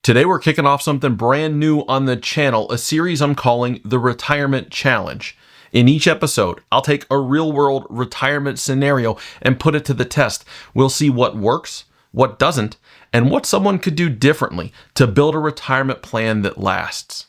Today we're kicking off something brand new on the channel, a series I'm calling the Retirement Challenge. In each episode, I'll take a real-world retirement scenario and put it to the test. We'll see what works, what doesn't, and what someone could do differently to build a retirement plan that lasts.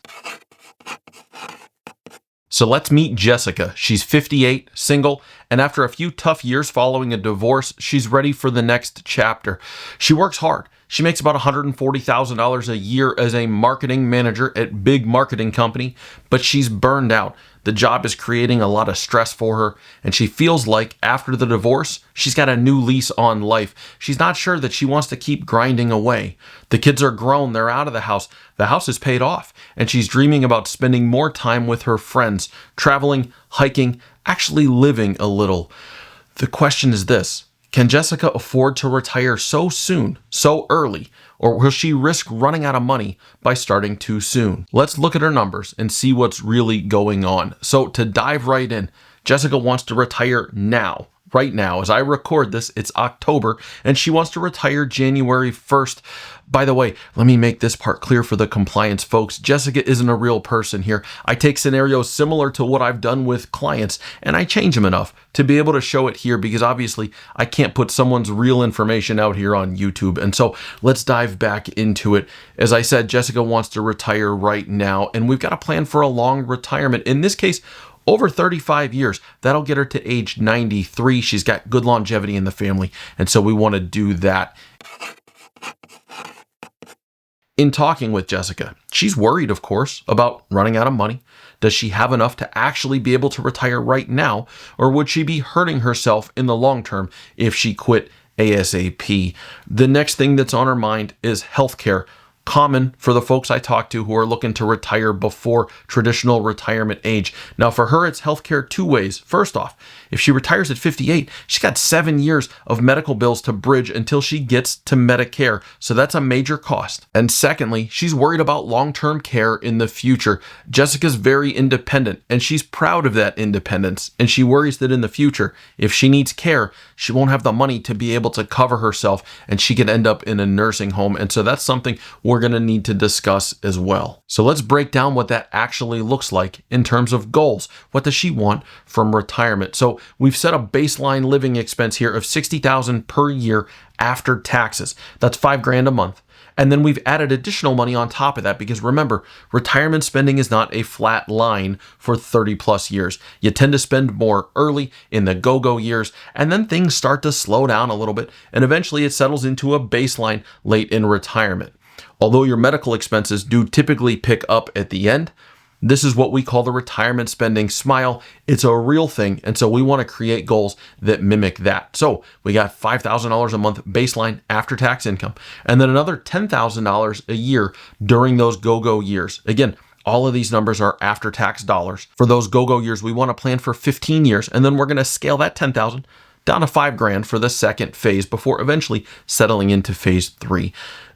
So let's meet Jessica. She's 58, single, and after a few tough years following a divorce, she's ready for the next chapter. She works hard. She makes about $140,000 a year as a marketing manager at a big marketing company, but she's burned out. The job is creating a lot of stress for her, and she feels like after the divorce, she's got a new lease on life. She's not sure that she wants to keep grinding away. The kids are grown, they're out of the house is paid off, and she's dreaming about spending more time with her friends, traveling, hiking, actually living a little. The question is this: can Jessica afford to retire so soon, so early, or will she risk running out of money by starting too soon? Let's look at her numbers and see what's really going on. So to dive right in, Jessica wants to retire now. Right now, as I record this, it's October, and she wants to retire January 1st. By the way, let me make this part clear for the compliance folks. Jessica isn't a real person here. I take scenarios similar to what I've done with clients, and I change them enough to be able to show it here because obviously I can't put someone's real information out here on YouTube. And so let's dive back into it. As I said, Jessica wants to retire right now, and we've got a plan for a long retirement. In this case, over 35 years. That'll get her to age 93. She's got good longevity in the family, and so we want to do that. In talking with Jessica, she's worried, of course, about running out of money. Does she have enough to actually be able to retire right now, or would she be hurting herself in the long term if she quit ASAP? The next thing that's on her mind is healthcare. Common for the folks I talk to who are looking to retire before traditional retirement age. Now, for her, it's healthcare two ways. First off, if she retires at 58, she's got 7 years of medical bills to bridge until she gets to Medicare. So that's a major cost. And secondly, she's worried about long-term care in the future. Jessica's very independent, and she's proud of that independence. And she worries that in the future, if she needs care, she won't have the money to be able to cover herself, and she could end up in a nursing home. And so that's something we're going to need to discuss as well. So let's break down what that actually looks like in terms of goals. What does she want from retirement? So we've set a baseline living expense here of $60,000 per year after taxes. That's $5,000 a month. And then we've added additional money on top of that because remember, retirement spending is not a flat line for 30 plus years. You tend to spend more early in the go-go years, and then things start to slow down a little bit, and eventually it settles into a baseline late in retirement. Although your medical expenses do typically pick up at the end, this is what we call the retirement spending smile. It's a real thing, and so we want to create goals that mimic that. So we got $5,000 a month baseline after-tax income, and then another $10,000 a year during those go-go years. Again, all of these numbers are after-tax dollars. For those go-go years, we want to plan for 15 years, and then we're going to scale that $10,000 down to $5,000 for the second phase before eventually settling into phase 3.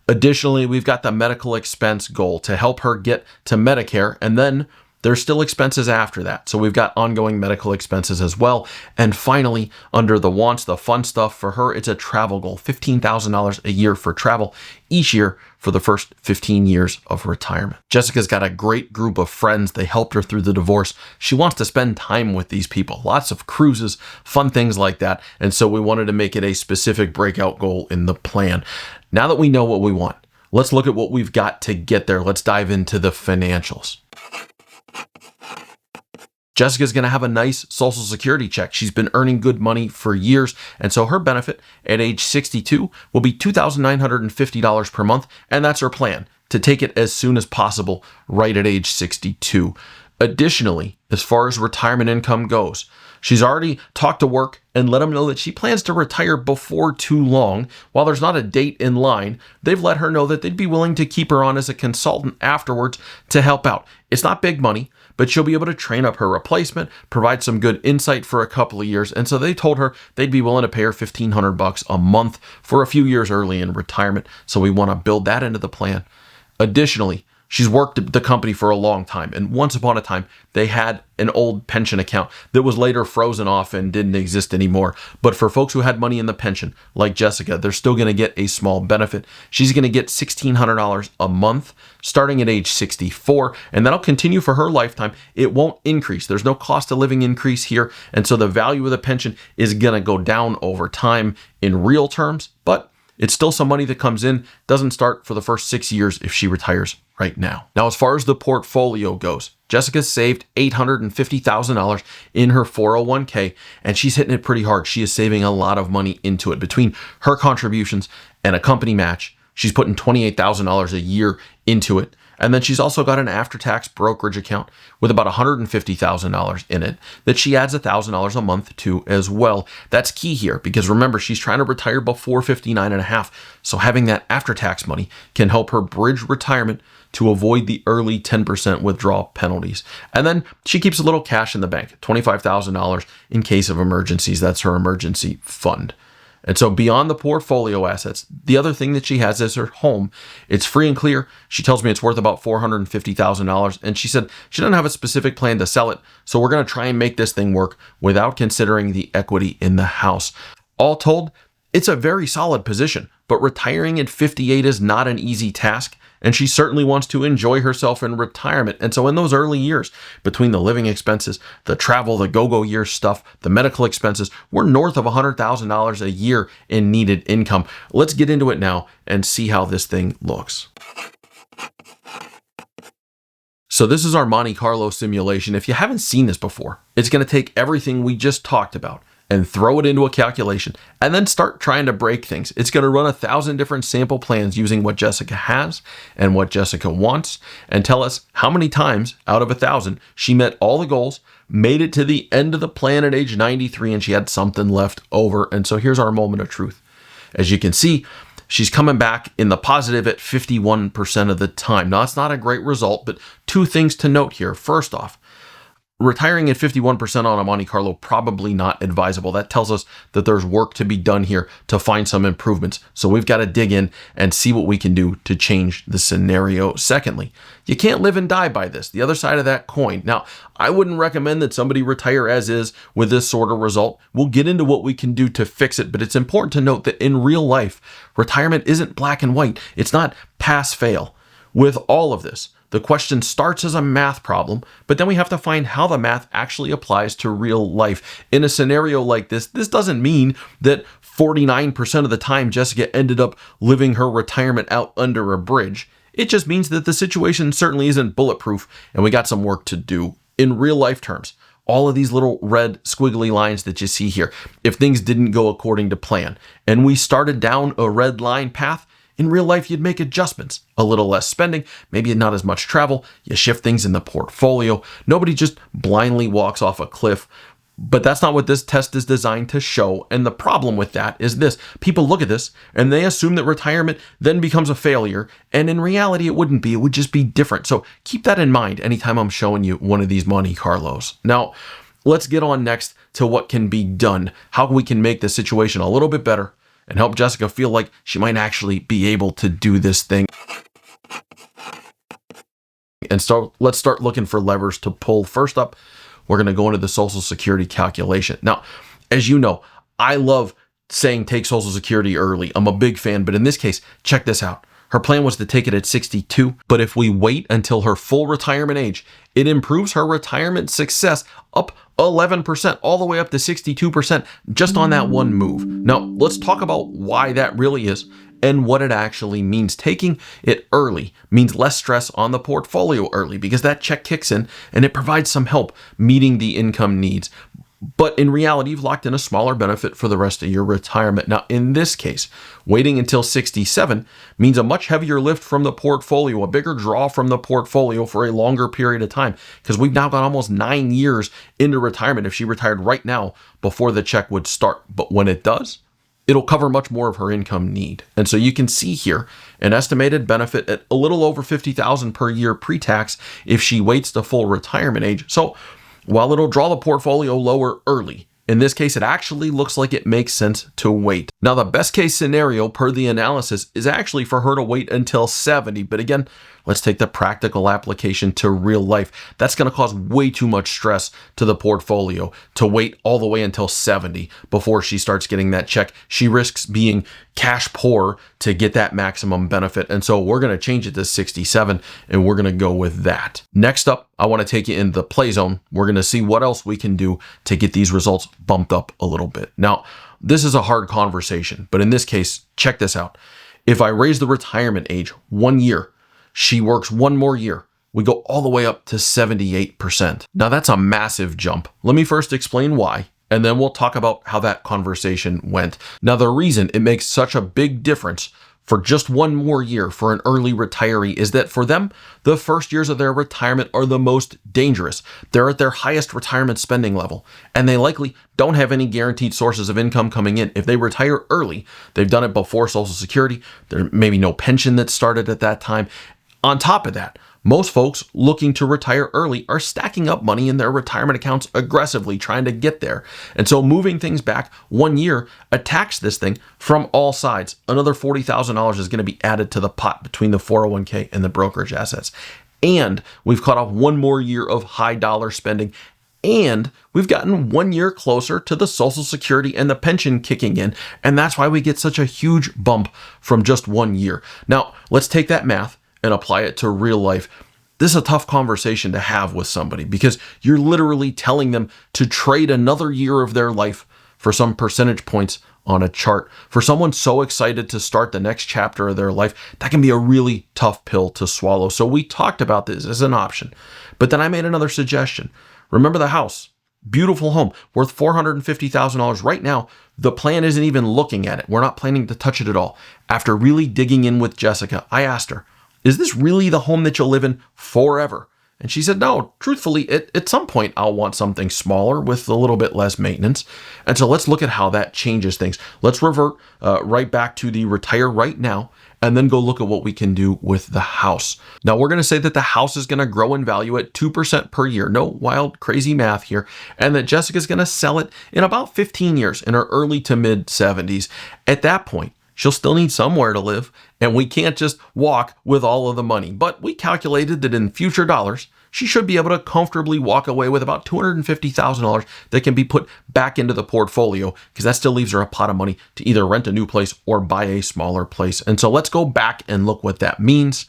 Additionally, we've got the medical expense goal to help her get to Medicare, and then there's still expenses after that. So we've got ongoing medical expenses as well. And finally, under the wants, the fun stuff for her, it's a travel goal, $15,000 a year for travel each year for the first 15 years of retirement. Jessica's got a great group of friends. They helped her through the divorce. She wants to spend time with these people, lots of cruises, fun things like that. And so we wanted to make it a specific breakout goal in the plan. Now that we know what we want, let's look at what we've got to get there. Let's dive into the financials. Jessica's going to have a nice Social Security check. She's been earning good money for years, and so her benefit at age 62 will be $2,950 per month, and that's her plan, to take it as soon as possible right at age 62. Additionally, as far as retirement income goes, she's already talked to work and let them know that she plans to retire before too long. While there's not a date in line, they've let her know that they'd be willing to keep her on as a consultant afterwards to help out. It's not big money, but she'll be able to train up her replacement, provide some good insight for a couple of years. And so they told her they'd be willing to pay her $1,500 a month for a few years early in retirement. So we want to build that into the plan. Additionally, She's worked at the company for a long time, and once upon a time, they had an old pension account that was later frozen off and didn't exist anymore. But for folks who had money in the pension, like Jessica, they're still going to get a small benefit. She's going to get $1,600 a month starting at age 64, and that'll continue for her lifetime. It won't increase. There's no cost of living increase here, and so the value of the pension is going to go down over time in real terms, but it's still some money that comes in, doesn't start for the first 6 years if she retires right now. Now, as far as the portfolio goes, Jessica saved $850,000 in her 401k, and she's hitting it pretty hard. She is saving a lot of money into it. Between her contributions and a company match, she's putting $28,000 a year into it. And then she's also got an after-tax brokerage account with about $150,000 in it that she adds $1,000 a month to as well. That's key here because remember, she's trying to retire before 59 and a half. So having that after-tax money can help her bridge retirement to avoid the early 10% withdrawal penalties. And then she keeps a little cash in the bank, $25,000 in case of emergencies. That's her emergency fund. And so beyond the portfolio assets, the other thing that she has is her home. It's free and clear. She tells me it's worth about $450,000. And she said she doesn't have a specific plan to sell it. So we're going to try and make this thing work without considering the equity in the house. All told, it's a very solid position, but retiring at 58 is not an easy task. And she certainly wants to enjoy herself in retirement. And so in those early years, between the living expenses, the travel, the go-go year stuff, the medical expenses, we're north of $100,000 a year in needed income. Let's get into it now and see how this thing looks. So this is our Monte Carlo simulation. If you haven't seen this before, it's going to take everything we just talked about and throw it into a calculation and then start trying to break things. It's going to run 1,000 different sample plans using what Jessica has and what Jessica wants and tell us how many times out of 1,000 she met all the goals, made it to the end of the plan at age 93, and she had something left over. And so here's our moment of truth. As you can see, she's coming back in the positive at 51% of the time. Now, that's not a great result, but two things to note here. First off, retiring at 51% on a Monte Carlo, probably not advisable. That tells us that there's work to be done here to find some improvements. So we've got to dig in and see what we can do to change the scenario. Secondly, you can't live and die by this, the other side of that coin. Now, I wouldn't recommend that somebody retire as is with this sort of result. We'll get into what we can do to fix it, but it's important to note that in real life, retirement isn't black and white. It's not pass fail. With all of this, the question starts as a math problem, but then we have to find how the math actually applies to real life. In a scenario like this doesn't mean that 49% of the time Jessica ended up living her retirement out under a bridge. It just means that the situation certainly isn't bulletproof and we got some work to do. In real life terms, all of these little red squiggly lines that you see here, if things didn't go according to plan and we started down a red line path, in real life, you'd make adjustments, a little less spending, maybe not as much travel, you shift things in the portfolio. Nobody just blindly walks off a cliff, but that's not what this test is designed to show. And the problem with that is this: people look at this and they assume that retirement then becomes a failure. And in reality, it wouldn't be, it would just be different. So keep that in mind anytime I'm showing you one of these Monte Carlos. Now, let's get on next to what can be done, how we can make the situation a little bit better and help Jessica feel like she might actually be able to do this thing. And so let's start looking for levers to pull. First up, we're going to go into the Social Security calculation. Now, as you know, I love saying take Social Security early. I'm a big fan, but in this case, check this out. Her plan was to take it at 62, but if we wait until her full retirement age, it improves her retirement success up 11%, all the way up to 62% just on that one move. Now, let's talk about why that really is and what it actually means. Taking it early means less stress on the portfolio early because that check kicks in and it provides some help meeting the income needs. But in reality, you've locked in a smaller benefit for the rest of your retirement. Now, in this case, waiting until 67 means a much heavier lift from the portfolio, a bigger draw from the portfolio for a longer period of time, because we've now got almost 9 years into retirement if she retired right now before the check would start. But when it does, it'll cover much more of her income need. And so you can see here an estimated benefit at a little over $50,000 per year pre-tax if she waits to full retirement age. So while it'll draw the portfolio lower early, In this case, it actually looks like it makes sense to wait. Now, the best case scenario per the analysis is actually for her to wait until 70. But again, let's take the practical application to real life. That's going to cause way too much stress to the portfolio to wait all the way until 70 before she starts getting that check. She risks being cash poor to get that maximum benefit. And so we're going to change it to 67 and we're going to go with that. Next up, I want to take you into the play zone. We're going to see what else we can do to get these results bumped up a little bit. Now, this is a hard conversation, but in this case, check this out. If I raise the retirement age 1 year, she works 1 more year, we go all the way up to 78%. Now that's a massive jump. Let me first explain why, and then we'll talk about how that conversation went. Now, the reason it makes such a big difference for just 1 more year for an early retiree is that for them, the first years of their retirement are the most dangerous. They're at their highest retirement spending level, and they likely don't have any guaranteed sources of income coming in. If they retire early, they've done it before Social Security, there may be no pension that started at that time. On top of that, most folks looking to retire early are stacking up money in their retirement accounts aggressively, trying to get there. And so moving things back 1 year attacks this thing from all sides. Another $40,000 is going to be added to the pot between the 401k and the brokerage assets. And we've cut off 1 more year of high dollar spending. And we've gotten 1 year closer to the Social Security and the pension kicking in. And that's why we get such a huge bump from just 1 year. Now, let's take that math and apply it to real life. This is a tough conversation to have with somebody because you're literally telling them to trade another year of their life for some percentage points on a chart. For someone so excited to start the next chapter of their life, that can be a really tough pill to swallow. So we talked about this as an option, but then I made another suggestion. Remember the house, beautiful home worth $450,000 right now. The plan isn't even looking at it. We're not planning to touch it at all. After really digging in with Jessica, I asked her, is this really the home that you'll live in forever? And she said, no, truthfully, at some point, I'll want something smaller with a little bit less maintenance. And so let's look at how that changes things. Let's revert right back to the retire right now, and then go look at what we can do with the house. Now, we're going to say that the house is going to grow in value at 2% per year. No wild, crazy math here. And that Jessica's going to sell it in about 15 years, in her early to mid 70s. At that point, she'll still need somewhere to live, and we can't just walk with all of the money. But we calculated that in future dollars, she should be able to comfortably walk away with about $250,000 that can be put back into the portfolio, because that still leaves her a pot of money to either rent a new place or buy a smaller place. And so let's go back and look what that means.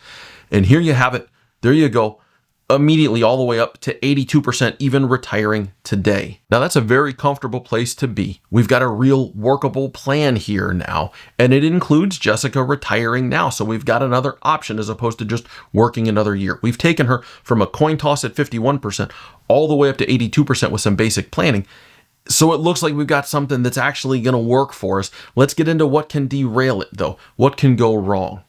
And here you have it. There you go. Immediately all the way up to 82%, even retiring today. Now that's a very comfortable place to be. We've got a real workable plan here now, and it includes Jessica retiring now. So we've got another option as opposed to just working another year. We've taken her from a coin toss at 51% all the way up to 82% with some basic planning. So it looks like we've got something that's actually going to work for us. Let's get into what can derail it though. What can go wrong?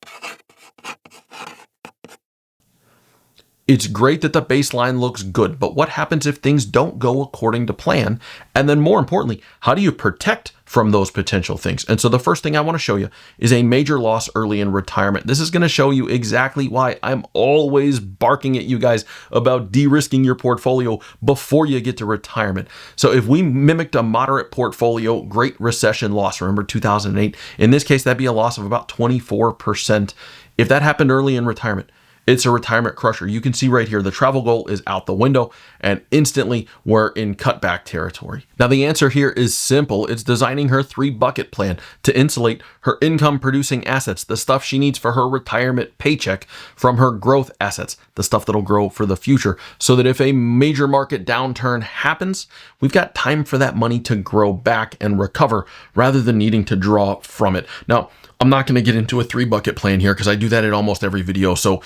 It's great that the baseline looks good, but what happens if things don't go according to plan? And then more importantly, how do you protect from those potential things? And so the first thing I want to show you is a major loss early in retirement. This is going to show you exactly why I'm always barking at you guys about de-risking your portfolio before you get to retirement. So if we mimicked a moderate portfolio, Great Recession loss, remember 2008, in this case, that'd be a loss of about 24%. If that happened early in retirement, it's a retirement crusher. You can see right here, the travel goal is out the window, and instantly we're in cutback territory. Now, the answer here is simple. It's designing her 3-bucket plan to insulate her income producing assets, the stuff she needs for her retirement paycheck, from her growth assets, the stuff that'll grow for the future, so that if a major market downturn happens, we've got time for that money to grow back and recover rather than needing to draw from it. Now, I'm not going to get into a 3-bucket plan here because I do that in almost every video. So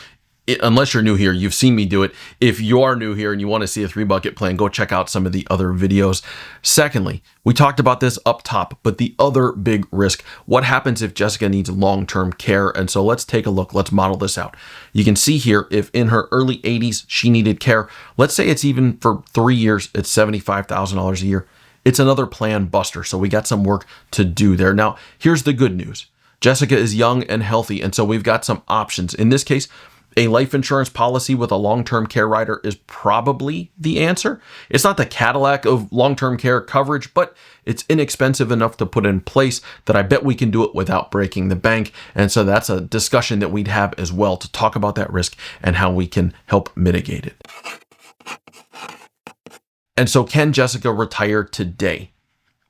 unless you're new here, you've seen me do it. If you are new here and you want to see a 3-bucket plan, go check out some of the other videos. Secondly, we talked about this up top, but the other big risk, what happens if Jessica needs long-term care? And so let's take a look. Let's model this out. You can see here, if in her early 80s, she needed care, let's say it's even for 3 years, it's $75,000 a year. It's another plan buster. So we got some work to do there. Now, here's the good news. Jessica is young and healthy, and so we've got some options. In this case, A life insurance policy with a long-term care rider is probably the answer. It's not the Cadillac of long-term care coverage, but it's inexpensive enough to put in place that I bet we can do it without breaking the bank. And so that's a discussion that we'd have as well to talk about that risk and how we can help mitigate it. And so can Jessica retire today?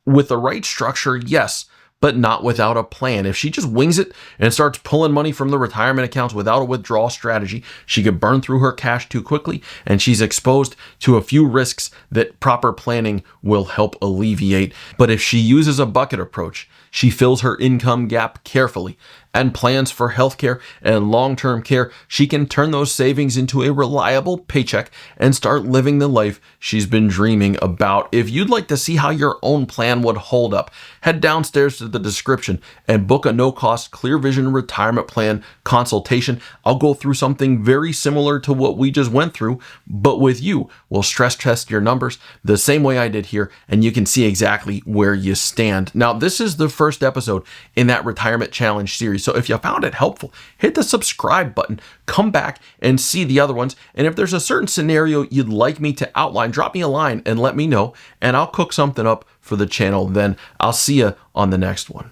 With the right structure, yes, but not without a plan. If she just wings it and starts pulling money from the retirement accounts without a withdrawal strategy, she could burn through her cash too quickly, and she's exposed to a few risks that proper planning will help alleviate. But if she uses a bucket approach, she fills her income gap carefully and plans for healthcare and long-term care, she can turn those savings into a reliable paycheck and start living the life she's been dreaming about. If you'd like to see how your own plan would hold up, head downstairs to the description and book a no-cost Clear Vision retirement plan consultation. I'll go through something very similar to what we just went through, but with you. We'll stress test your numbers the same way I did here, and you can see exactly where you stand. Now, this is the first episode in that retirement challenge series. So if you found it helpful, hit the subscribe button, come back and see the other ones. And if there's a certain scenario you'd like me to outline, drop me a line and let me know, and I'll cook something up for the channel then. I'll see you on the next one.